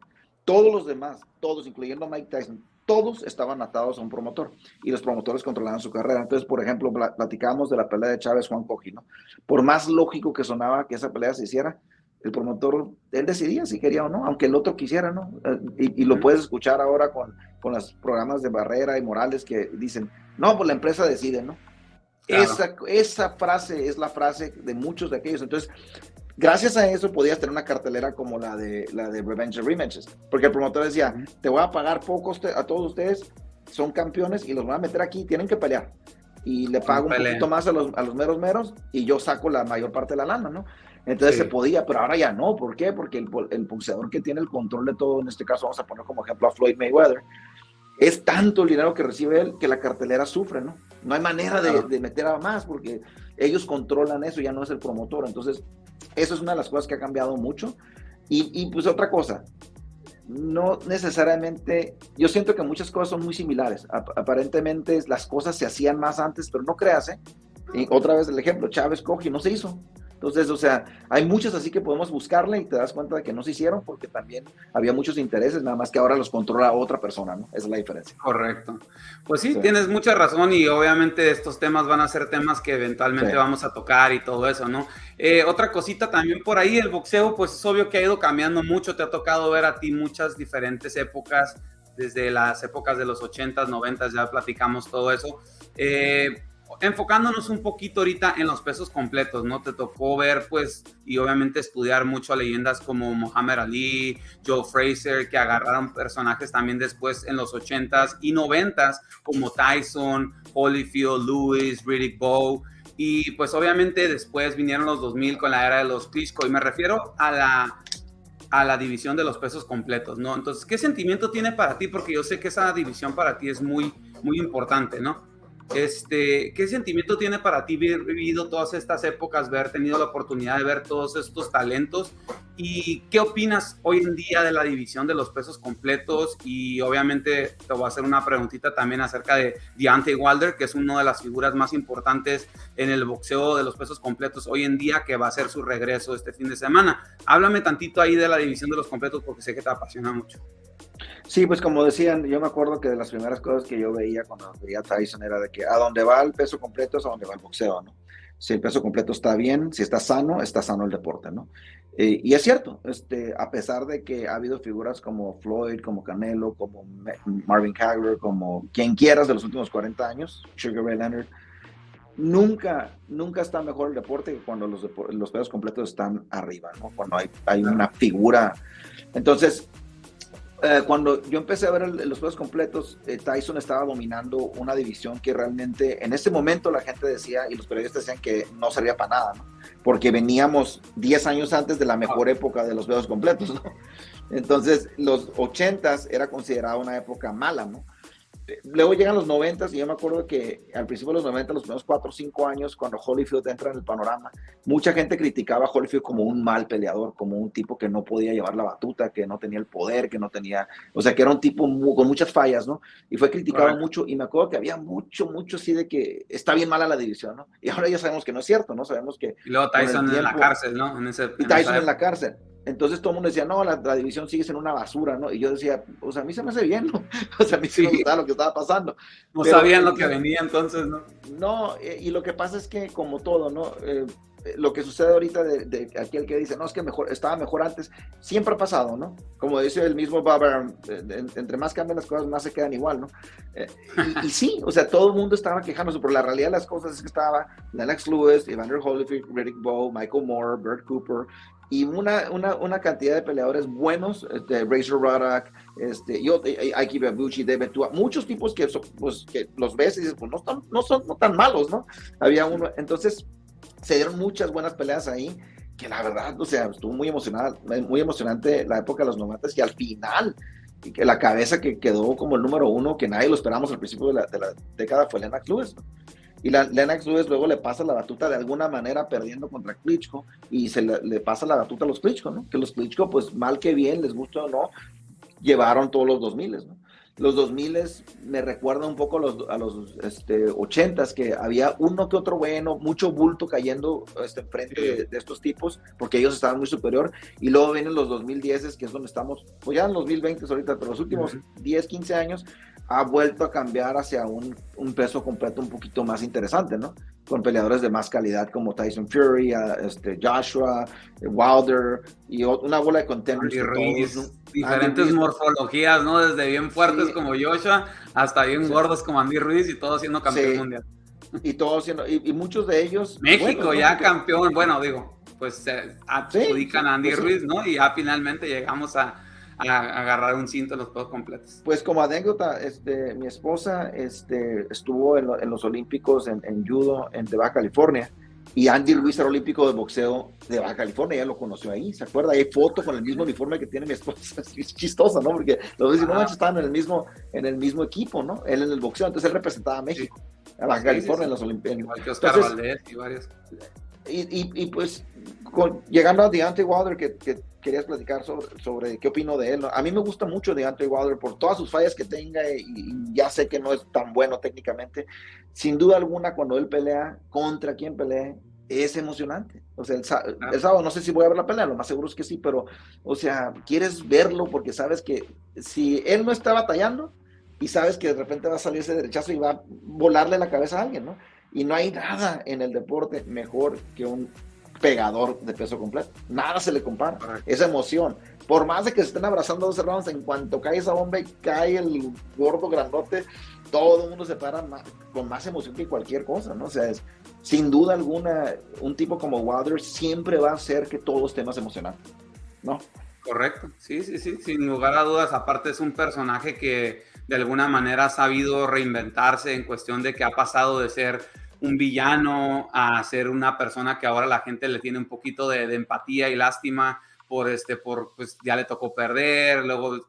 Todos los demás, todos, incluyendo Mike Tyson, todos estaban atados a un promotor y los promotores controlaban su carrera. Entonces, por ejemplo, platicábamos de la pelea de Chávez-Juan Coji, ¿no? Por más lógico que sonaba que esa pelea se hiciera, el promotor, él decidía si quería o no, aunque el otro quisiera, ¿no? Y lo puedes escuchar ahora con los programas de Barrera y Morales que dicen, no, pues la empresa decide, ¿no? Claro. Esa frase es la frase de muchos de aquellos. Entonces, gracias a eso podías tener una cartelera como la de Revenge and Rematches, porque el promotor decía, te voy a pagar poco a todos ustedes, son campeones y los voy a meter aquí, tienen que pelear. Y le pago un poquito más a los meros y yo saco la mayor parte de la lana, ¿no? Entonces se podía, pero ahora ya no. ¿Por qué? Porque el boxeador que tiene el control de todo, en este caso vamos a poner como ejemplo a Floyd Mayweather, es tanto el dinero que recibe él que la cartelera sufre, ¿no? No hay manera de meter a más porque ellos controlan eso, ya no es el promotor. Entonces, eso es una de las cosas que ha cambiado mucho. Y pues otra cosa, no necesariamente, yo siento que muchas cosas son muy similares. Aparentemente las cosas se hacían más antes, pero no creas, ¿eh? Y otra vez el ejemplo, Chávez Coji no se hizo. Entonces, o sea, hay muchas así que podemos buscarle y te das cuenta de que no se hicieron porque también había muchos intereses, nada más que ahora los controla otra persona, ¿no? Esa es la diferencia. Correcto. Pues sí, tienes mucha razón y obviamente estos temas van a ser temas que eventualmente vamos a tocar y todo eso, ¿no? Otra cosita también por ahí, el boxeo, pues es obvio que ha ido cambiando mucho, te ha tocado ver a ti muchas diferentes épocas, desde las épocas de los 80s, 90s, ya platicamos todo eso. Enfocándonos un poquito ahorita en los pesos completos, ¿no? Te tocó ver, pues, y obviamente estudiar mucho a leyendas como Muhammad Ali, Joe Frazier, que agarraron personajes también después en los 80s y 90s, como Tyson, Holyfield, Lewis, Riddick Bowe, y pues obviamente después vinieron los 2000 con la era de los Klitschko, y me refiero a la división de los pesos completos, ¿no? Entonces, ¿qué sentimiento tiene para ti? Porque yo sé que esa división para ti es muy, muy importante, ¿no? ¿Qué sentimiento tiene para ti haber vivido todas estas épocas, haber tenido la oportunidad de ver todos estos talentos? ¿Y qué opinas hoy en día de la división de los pesos completos? Y obviamente te voy a hacer una preguntita también acerca de Deontay Wilder, que es una de las figuras más importantes en el boxeo de los pesos completos hoy en día, que va a hacer su regreso este fin de semana. Háblame tantito ahí de la división de los completos porque sé que te apasiona mucho. Sí, pues como decían, yo me acuerdo que de las primeras cosas que yo veía cuando veía a Tyson era de que a donde va el peso completo es a donde va el boxeo, ¿no? Si el peso completo está bien, si está sano el deporte, ¿no? Y es cierto, a pesar de que ha habido figuras como Floyd, como Canelo, como Marvin Hagler, como quien quieras de los últimos 40 años, Sugar Ray Leonard, nunca está mejor el deporte que cuando los pesos completos están arriba, ¿no? Cuando hay una figura. Entonces, cuando yo empecé a ver los pesos completos, Tyson estaba dominando una división que realmente en ese momento la gente decía y los periodistas decían que no servía para nada, ¿no? Porque veníamos 10 años antes de la mejor época de los pesos completos, ¿no? Entonces los 80s era considerada una época mala, ¿no? Luego llegan los 90s y yo me acuerdo que al principio de los 90, los primeros 4 o 5 años, cuando Holyfield entra en el panorama, mucha gente criticaba a Holyfield como un mal peleador, como un tipo que no podía llevar la batuta, que no tenía el poder, que no tenía, o sea, que era un tipo con muchas fallas, ¿no? Y fue criticado mucho y me acuerdo que había mucho así de que está bien mala la división, ¿no? Y ahora ya sabemos que no es cierto, ¿no? Sabemos que... Y luego Tyson en la cárcel, ¿no? Y Tyson en la cárcel. Entonces todo el mundo decía, no, la división sigue siendo una basura, ¿no? Y yo decía, o sea, a mí se me hace bien, ¿no? O sea, a mí sí me gustaba lo que estaba pasando. No sabían lo que venía entonces, ¿no? No, y lo que pasa es que como todo, ¿no? Lo que sucede ahorita de aquel que dice, no, es que estaba mejor antes, siempre ha pasado, ¿no? Como dice el mismo Babar, entre más cambian las cosas, más se quedan igual, ¿no? Y sí, o sea, todo el mundo estaba quejándose, pero la realidad de las cosas es que estaba Lennox Lewis, Evander Holyfield, Riddick Bowe, Michael Moore, Bert Cooper, y una cantidad de peleadores buenos, Razor Ruddock, Ike Ibeabuchi, David Tua, muchos tipos que, pues, que los ves y dices, pues no tan malos, ¿no? Había uno, entonces se dieron muchas buenas peleas ahí, que la verdad, o sea, estuvo muy emocionante la época de los 90 y al final, que la cabeza que quedó como el número uno, que nadie lo esperamos al principio de la década, fue Lennox Lewis, ¿no? Y Lennox Lewis luego le pasa la batuta de alguna manera perdiendo contra Klitschko y le pasa la batuta a los Klitschko, ¿no? Que los Klitschko, pues mal que bien, les gusta o no, llevaron todos los 2000, ¿no? Los 2000 me recuerda un poco a los 80s, que había uno que otro bueno, mucho bulto cayendo enfrente de estos tipos, porque ellos estaban muy superior, y luego vienen los 2010, que es donde estamos, pues ya en los 2020 ahorita, pero los últimos 10, 15 años, ha vuelto a cambiar hacia un peso completo un poquito más interesante, ¿no? Con peleadores de más calidad como Tyson Fury, Joshua, Wilder, y una bola de contenders. Diferentes morfologías, ¿no? Desde bien fuertes como Joshua hasta bien gordos como Andy Ruiz, y todos siendo campeón mundial. Y todos siendo, y muchos de ellos... México bueno, ya campeón, bueno, digo, pues se adjudican a Andy Ruiz, ¿no? Y ya finalmente llegamos a agarrar un cinto en los pesos completos. Pues como anécdota, mi esposa estuvo en los Olímpicos en judo de Baja California, y Andy Ruiz era olímpico de boxeo de Baja California, ella lo conoció ahí, ¿se acuerda? Hay foto con el mismo uniforme que tiene mi esposa, es chistosa, ¿no? Porque los dos no manches, estaban en el mismo equipo, ¿no? Él en el boxeo, entonces él representaba a México, a Baja California en los Olímpicos. Igual que Oscar Valdez y varios. Y pues llegando a Deontay Wilder, que querías platicar sobre qué opino de él. A mí me gusta mucho Deontay Wilder por todas sus fallas que tenga, y ya sé que no es tan bueno técnicamente. Sin duda alguna, cuando él pelea, contra quien pelee, es emocionante. O sea, el sábado no sé si voy a ver la pelea, lo más seguro es que sí, pero, o sea, quieres verlo porque sabes que si él no está batallando, y sabes que de repente va a salir ese derechazo y va a volarle la cabeza a alguien, ¿no? Y no hay nada en el deporte mejor que un pegador de peso completo. Nada se le compara. Esa emoción. Por más de que se estén abrazando 12 rounds, en cuanto cae esa bomba y cae el gordo grandote, todo el mundo se para con más emoción que cualquier cosa, ¿no? O sea, sin duda alguna, un tipo como Wilder siempre va a hacer que todo esté más emocionante, ¿no? Correcto, sí, sin lugar a dudas. Aparte es un personaje que de alguna manera ha sabido reinventarse en cuestión de que ha pasado de ser un villano a ser una persona que ahora la gente le tiene un poquito de empatía y lástima por pues ya le tocó perder, luego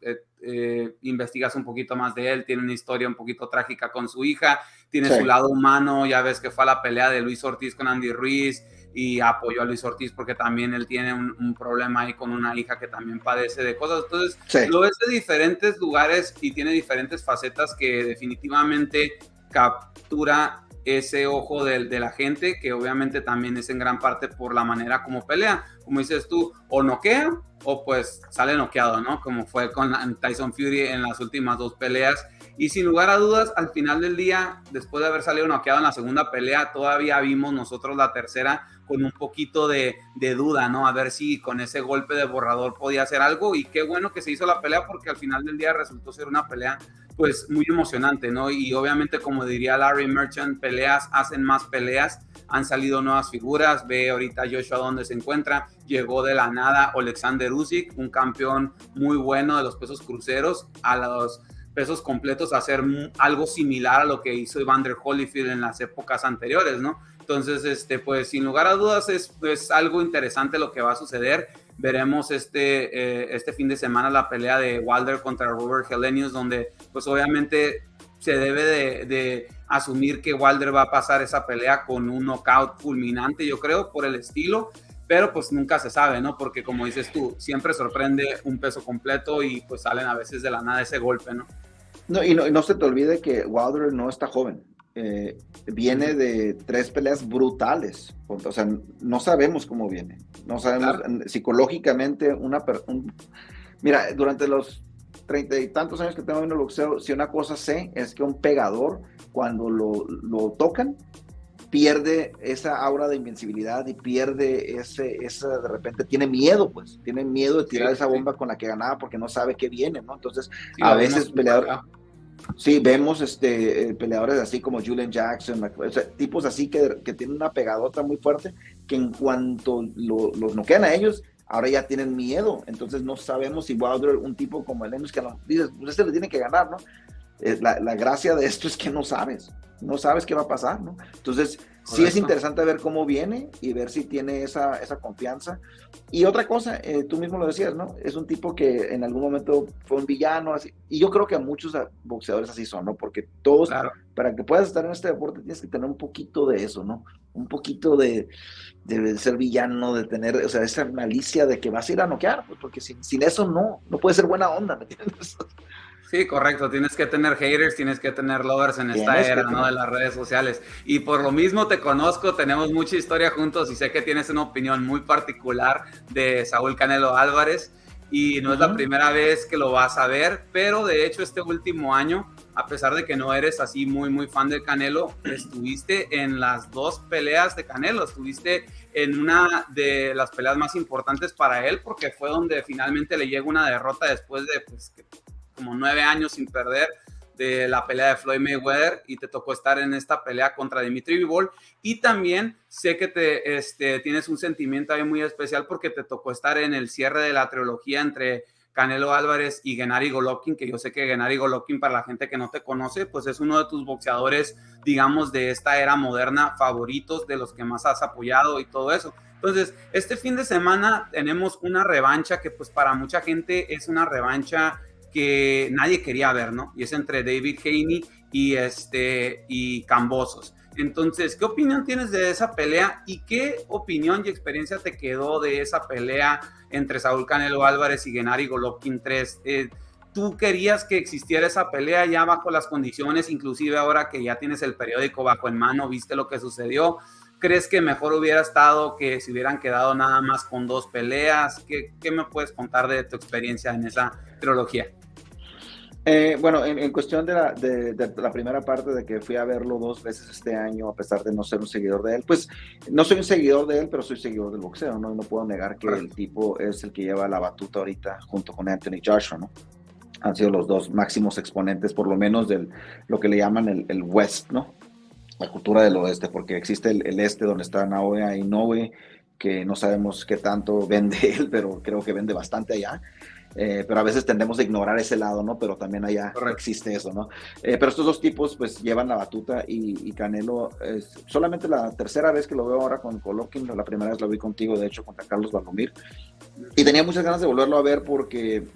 investigas un poquito más de él, tiene una historia un poquito trágica con su hija, tiene su lado humano, ya ves que fue a la pelea de Luis Ortiz con Andy Ruiz y apoyó a Luis Ortiz porque también él tiene un problema ahí con una hija que también padece de cosas. Entonces lo ves de diferentes lugares y tiene diferentes facetas que definitivamente captura ese ojo de la gente, que obviamente también es en gran parte por la manera como pelea, como dices tú, o noquea o pues sale noqueado, ¿no? Como fue con Tyson Fury en las últimas dos peleas. Y sin lugar a dudas, al final del día, después de haber salido noqueado en la segunda pelea, todavía vimos nosotros la tercera con un poquito de duda, ¿no? A ver si con ese golpe de borrador podía hacer algo, y qué bueno que se hizo la pelea, porque al final del día resultó ser una pelea pues muy emocionante, ¿no? Y obviamente, como diría Larry Merchant, peleas hacen más peleas, han salido nuevas figuras, ve ahorita Joshua donde se encuentra, llegó de la nada Alexander Usyk, un campeón muy bueno de los pesos cruceros, a los pesos completos, a hacer algo similar a lo que hizo Evander Holyfield en las épocas anteriores, ¿no? Entonces, pues sin lugar a dudas es algo interesante lo que va a suceder. Veremos este fin de semana la pelea de Wilder contra Robert Helenius, donde pues obviamente se debe de asumir que Wilder va a pasar esa pelea con un knockout fulminante, yo creo, por el estilo, pero pues nunca se sabe, ¿no? Porque como dices tú, siempre sorprende un peso completo y pues salen a veces de la nada ese golpe, ¿no? No se te olvide que Wilder no está joven. Viene de 3 peleas brutales, o sea, no sabemos cómo viene, no sabemos psicológicamente mira, durante los 30 y tantos años que tengo en el boxeo, si una cosa sé es que un pegador, cuando lo tocan, pierde esa aura de invencibilidad y pierde esa de repente tiene miedo de tirar esa bomba con la que ganaba, porque no sabe qué viene, ¿no? Entonces a veces peleador. Sí, vemos peleadores así como Julian Jackson, o sea, tipos así que tienen una pegadota muy fuerte, que en cuanto los noquean a ellos, ahora ya tienen miedo, entonces no sabemos si Wilder, un tipo como el Enos, que dices, pues este le tiene que ganar, ¿no? La gracia de esto es que no sabes qué va a pasar, ¿no? Entonces, sí es interesante ver cómo viene y ver si tiene esa confianza. Y otra cosa, tú mismo lo decías, ¿no? Es un tipo que en algún momento fue un villano, así, y yo creo que muchos boxeadores así son, ¿no? Porque todos, claro, para que puedas estar en este deporte tienes que tener un poquito de eso, ¿no? Un poquito de ser villano, de tener, o sea, esa malicia de que vas a ir a noquear, pues porque sin eso no puede ser buena onda, ¿me entiendes? Sí, correcto. Tienes que tener haters, tienes que tener lovers en esta era, ¿no? De las redes sociales. Y por lo mismo te conozco, tenemos mucha historia juntos y sé que tienes una opinión muy particular de Saúl Canelo Álvarez y no es la primera vez que lo vas a ver, pero de hecho este último año, a pesar de que no eres así muy fan del Canelo, estuviste en las 2 peleas de Canelo, estuviste en una de las peleas más importantes para él porque fue donde finalmente le llega una derrota después de pues, como 9 años sin perder de la pelea de Floyd Mayweather y te tocó estar en esta pelea contra Dimitri Bivol y también sé que tienes un sentimiento ahí muy especial porque te tocó estar en el cierre de la trilogía entre Canelo Álvarez y Gennady Golovkin, que yo sé que Gennady Golovkin, para la gente que no te conoce, pues es uno de tus boxeadores, digamos, de esta era moderna favoritos, de los que más has apoyado y todo eso. Entonces, este fin de semana tenemos una revancha que pues para mucha gente es una revancha que nadie quería ver, ¿no? Y es entre David Haney y Kambosos. Entonces, ¿qué opinión tienes de esa pelea y qué opinión y experiencia te quedó de esa pelea entre Saúl Canelo Álvarez y Gennady Golovkin 3? ¿Tú querías que existiera esa pelea ya bajo las condiciones, inclusive ahora que ya tienes el periódico bajo en mano, viste lo que sucedió? ¿Crees que mejor hubiera estado que se hubieran quedado nada más con 2 peleas? ¿Qué me puedes contar de tu experiencia en esa trilogía? Bueno, en cuestión de la primera parte de que fui a verlo 2 veces este año, a pesar de no ser un seguidor de él, pues no soy un seguidor de él, pero soy seguidor del boxeo, ¿no? No puedo negar que el tipo es el que lleva la batuta ahorita junto con Anthony Joshua, ¿no? Han sido los 2 máximos exponentes, por lo menos de lo que le llaman el West, ¿no? La cultura del oeste, porque existe el este donde está Naoya Inoue, que no sabemos qué tanto vende él, pero creo que vende bastante allá. Pero a veces tendemos a ignorar ese lado, ¿no? Pero también allá existe eso, ¿no? Pero estos 2 tipos pues llevan la batuta y Canelo es solamente la tercera vez que lo veo ahora con Golovkin, la primera vez lo vi contigo, de hecho, contra Carlos Valdomir, y tenía muchas ganas de volverlo a ver porque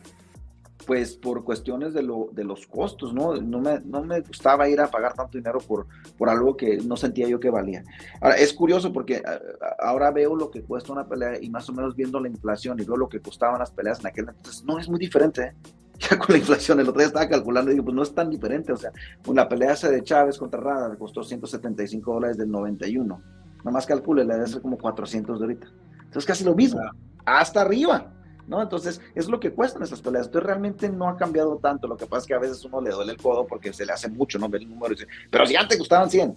pues por cuestiones de los costos, ¿no? No me gustaba ir a pagar tanto dinero por algo que no sentía yo que valía. Ahora, es curioso porque ahora veo lo que cuesta una pelea y más o menos viendo la inflación y veo lo que costaban las peleas en aquel entonces, no es muy diferente, ¿eh? Ya con la inflación, el otro día estaba calculando y digo, pues no es tan diferente, o sea, una pelea esa de Chávez contra Rada le costó $175 del 91, nada más calcule, le debe ser como 400 de ahorita, entonces casi lo mismo, hasta arriba, ¿no? Entonces, es lo que cuestan esas peleas. Entonces, realmente no ha cambiado tanto. Lo que pasa es que a veces uno le duele el codo porque se le hace mucho, ¿no? Ver el número y dice, pero si antes costaban 100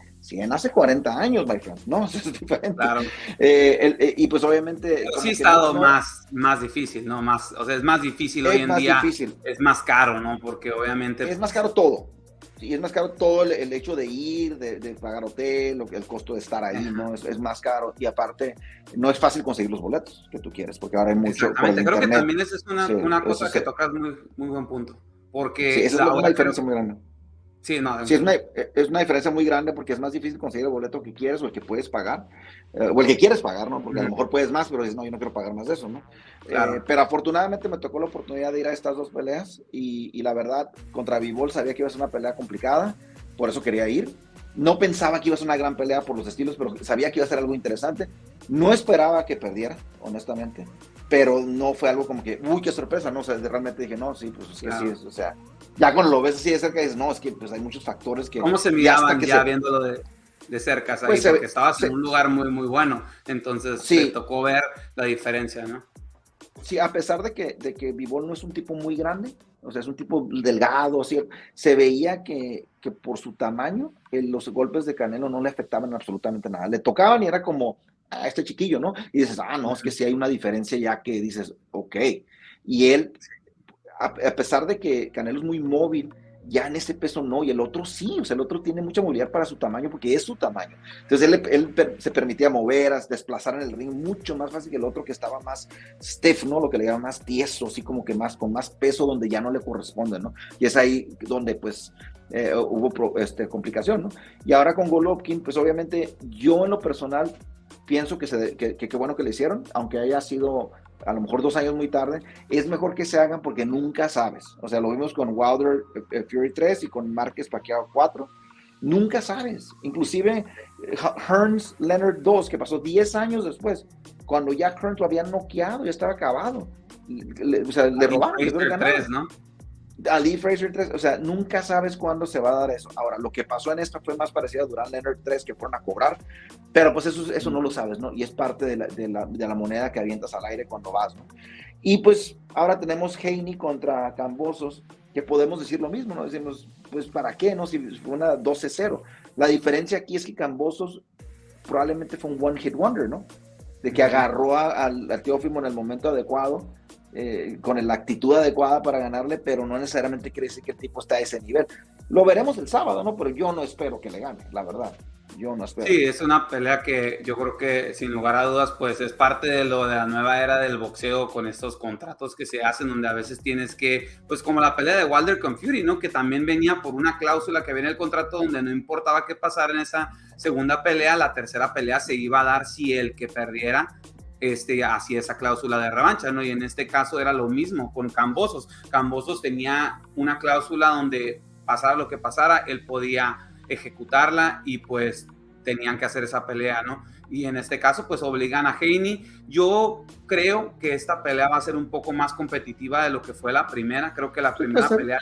hace 40 años, my friend, ¿no? Eso es diferente. Claro. Y pues, obviamente... Pero sí ha estado más difícil, ¿no? O sea, es más difícil hoy en día. Difícil. Es más caro, ¿no? Porque obviamente... Es más caro todo. Sí, es más caro todo el hecho de ir, de pagar hotel, el costo de estar ahí, ¿no? Es más caro y aparte no es fácil conseguir los boletos que tú quieres, porque ahora hay mucho. Exactamente, creo que también esa es una cosa que tocas muy buen punto. Porque sí, esa es una diferencia muy grande. Sí, no. Sí, es una diferencia muy grande porque es más difícil conseguir el boleto que quieres o el que puedes pagar, o el que quieres pagar, ¿no? Porque a lo mejor puedes más, pero dices, no, yo no quiero pagar más de eso, ¿no? Claro. Pero afortunadamente me tocó la oportunidad de ir a estas 2 peleas y la verdad, contra Bivol sabía que iba a ser una pelea complicada, por eso quería ir. No pensaba que iba a ser una gran pelea por los estilos, pero sabía que iba a ser algo interesante. No esperaba que perdiera, honestamente, pero no fue algo como que, uy, qué sorpresa, ¿no? O sea, realmente dije, no, sí, pues sí, claro. Sí, o sea, ya cuando lo ves así de cerca dices, no, es que pues hay muchos factores que... ¿Cómo se miraban ya viéndolo de cerca? Ahí, pues porque estabas en un lugar muy bueno, entonces sí, te tocó ver la diferencia, ¿no? Sí, a pesar de que Bivol no es un tipo muy grande, o sea, es un tipo delgado, ¿sí? Se veía que por su tamaño los golpes de Canelo no le afectaban absolutamente nada. Le tocaban y era como, este chiquillo, ¿no? Y dices, no, es que sí hay una diferencia ya que dices, ok. Y él, a pesar de que Canelo es muy móvil, ya en ese peso no, y el otro sí, o sea, el otro tiene mucha movilidad para su tamaño, porque es su tamaño. Entonces él se permitía mover, desplazar en el ring mucho más fácil que el otro que estaba más stiff, ¿no? Lo que le llaman más tieso, así como que más, con más peso donde ya no le corresponde, ¿no? Y es ahí donde, pues, hubo complicación, ¿no? Y ahora con Golovkin, pues obviamente yo en lo personal pienso que bueno que le hicieron, aunque haya sido a lo mejor 2 años muy tarde, es mejor que se hagan porque nunca sabes. O sea, lo vimos con Wilder Fury 3 y con Márquez Pacquiao 4. Nunca sabes. Inclusive Hearns Leonard 2, que pasó 10 años después, cuando ya Hearns lo había noqueado, ya estaba acabado. O sea, le robaron. Frazier 3, ¿no? Ali Frazier 3, o sea, nunca sabes cuándo se va a dar eso. Ahora, lo que pasó en esta fue más parecido a Duran Leonard 3, que fueron a cobrar, pero pues eso no lo sabes, ¿no? Y es parte de la moneda que avientas al aire cuando vas, ¿no? Y pues ahora tenemos Haney contra Kambosos, que podemos decir lo mismo, ¿no? Decimos, pues ¿para qué, no? Si fue una 12-0. La diferencia aquí es que Kambosos probablemente fue un one hit wonder, ¿no? De que agarró a Teófimo en el momento adecuado, con la actitud adecuada para ganarle, pero no necesariamente quiere decir que el tipo está a ese nivel. Lo veremos el sábado, ¿no? Pero yo no espero que le gane, la verdad. Yo no espero. Sí, es una pelea que yo creo que sin lugar a dudas pues es parte de lo de la nueva era del boxeo, con estos contratos que se hacen donde a veces tienes que, pues como la pelea de Wilder con Fury, ¿no? Que también venía por una cláusula que viene en el contrato donde no importaba qué pasara en esa segunda pelea, la tercera pelea se iba a dar si el que perdiera hacía esa cláusula de revancha, ¿no? Y en este caso era lo mismo con Kambosos. Kambosos tenía una cláusula donde pasara lo que pasara, él podía ejecutarla y pues tenían que hacer esa pelea, ¿no? Y en este caso pues obligan a Haney. Yo creo que esta pelea va a ser un poco más competitiva de lo que fue la primera. Creo que la primera pelea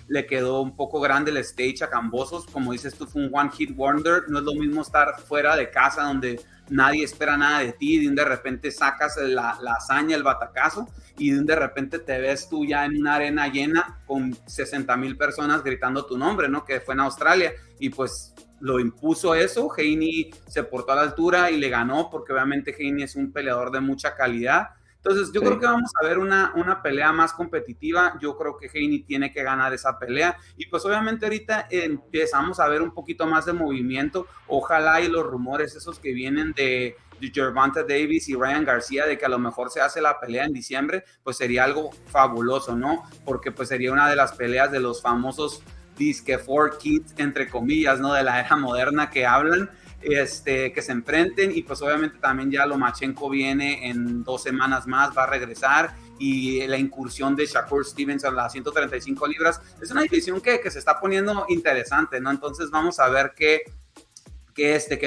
le quedó un poco grande el stage a Kambosos. Como dices tú, fue un one hit wonder. No es lo mismo estar fuera de casa donde nadie espera nada de ti, de repente sacas la hazaña, el batacazo, y de repente te ves tú ya en una arena llena con 60,000 personas gritando tu nombre, ¿no? Que fue en Australia, y pues lo impuso eso. Haney se portó a la altura y le ganó, porque obviamente Haney es un peleador de mucha calidad. Entonces yo creo que vamos a ver una pelea más competitiva. Yo creo que Haney tiene que ganar esa pelea, y pues obviamente ahorita empezamos a ver un poquito más de movimiento. Ojalá, y los rumores esos que vienen de Gervonta Davis y Ryan García, de que a lo mejor se hace la pelea en diciembre, pues sería algo fabuloso, ¿no? Porque pues sería una de las peleas de los famosos disque four kids, entre comillas, ¿no? De la era moderna que hablan, que se enfrenten. Y pues obviamente también ya Lomachenko viene en 2 semanas más, va a regresar, y la incursión de Shakur Stevenson a las 135 libras es una división que se está poniendo interesante, ¿no? Entonces vamos a ver qué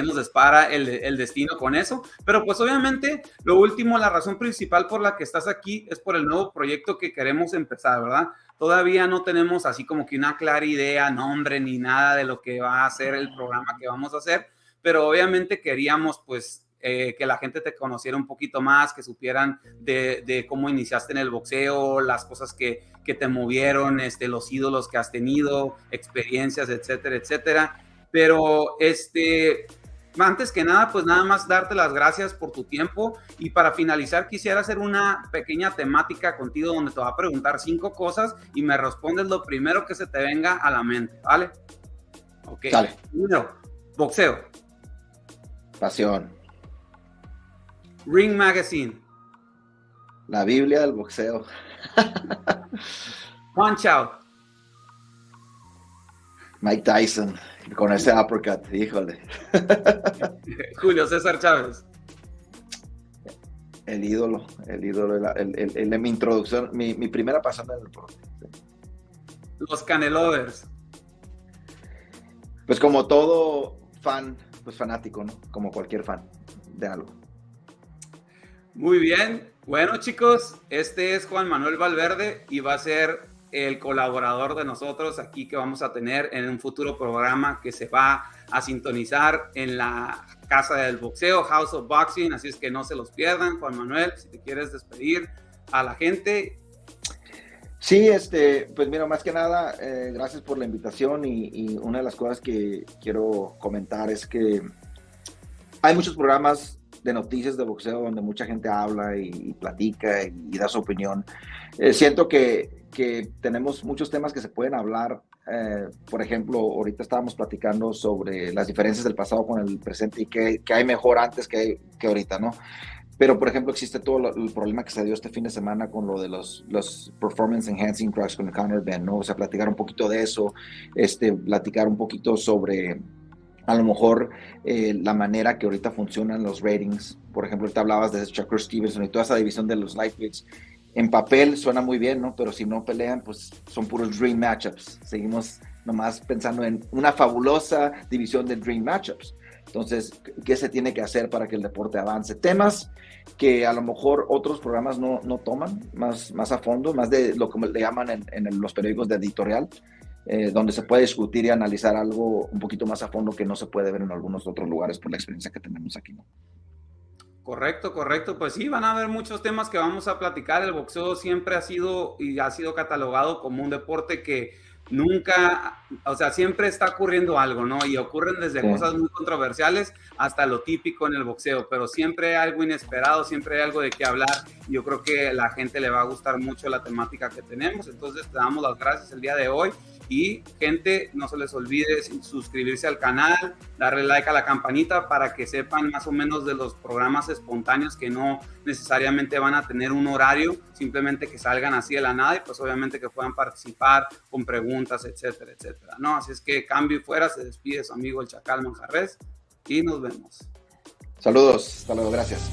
nos dispara el destino con eso. Pero pues obviamente lo último, la razón principal por la que estás aquí es por el nuevo proyecto que queremos empezar, ¿verdad? Todavía no tenemos así como que una clara idea, nombre ni nada de lo que va a ser el programa que vamos a hacer, pero obviamente queríamos pues que la gente te conociera un poquito más, que supieran de cómo iniciaste en el boxeo, las cosas que te movieron, los ídolos que has tenido, experiencias, etcétera, etcétera. Pero antes que nada, pues nada más darte las gracias por tu tiempo, y para finalizar quisiera hacer una pequeña temática contigo donde te voy a preguntar 5 cosas y me respondes lo primero que se te venga a la mente, ¿vale? Ok. Dale. Primero, boxeo. Pasión. Ring Magazine. La Biblia del boxeo. Punch Out. Mike Tyson, con ese uppercut, híjole. Julio César Chávez. El ídolo, mi introducción, mi primera pasada en el deporte. Los Canelovers. Pues como todo fan, pues fanático, ¿no? Como cualquier fan de algo. Muy bien. Bueno, chicos, este es Juan Manuel Valverde y va a ser el colaborador de nosotros aquí, que vamos a tener en un futuro programa que se va a sintonizar en la Casa del Boxeo, House of Boxing, así es que no se los pierdan. Juan Manuel, si te quieres despedir a la gente. Sí, pues mira, más que nada, gracias por la invitación, y una de las cosas que quiero comentar es que hay muchos programas de noticias de boxeo donde mucha gente habla y platica y da su opinión. Siento que tenemos muchos temas que se pueden hablar por ejemplo, ahorita estábamos platicando sobre las diferencias del pasado con el presente y que hay mejor antes que ahorita, ¿no? Pero, por ejemplo, existe todo el problema que se dio este fin de semana con lo de los performance enhancing drugs con el Conner Ben, ¿no? O sea, platicar un poquito de eso, platicar un poquito sobre a lo mejor la manera que ahorita funcionan los ratings. Por ejemplo, ahorita hablabas de Shakur Stevenson y toda esa división de los lightweights. En papel suena muy bien, ¿no? Pero si no pelean, pues son puros dream matchups. Seguimos nomás pensando en una fabulosa división de dream matchups. Entonces, ¿qué se tiene que hacer para que el deporte avance? Temas que a lo mejor otros programas no toman más a fondo, más de lo que le llaman en los periódicos de editorial, donde se puede discutir y analizar algo un poquito más a fondo que no se puede ver en algunos otros lugares por la experiencia que tenemos aquí, ¿no? Correcto, correcto. Pues sí, van a haber muchos temas que vamos a platicar. El boxeo siempre ha sido y ha sido catalogado como un deporte que nunca, o sea, siempre está ocurriendo algo, ¿no? Y ocurren desde cosas muy controversiales hasta lo típico en el boxeo, pero siempre hay algo inesperado, siempre hay algo de qué hablar. Y yo creo que a la gente le va a gustar mucho la temática que tenemos. Entonces, te damos las gracias el día de hoy. Y gente, no se les olvide suscribirse al canal, darle like a la campanita para que sepan más o menos de los programas espontáneos que no necesariamente van a tener un horario, simplemente que salgan así de la nada y pues obviamente que puedan participar con preguntas, etcétera, etcétera, ¿no? Así es que cambio y fuera, se despide su amigo el Chacal Manjarres y nos vemos. Saludos, hasta luego, gracias.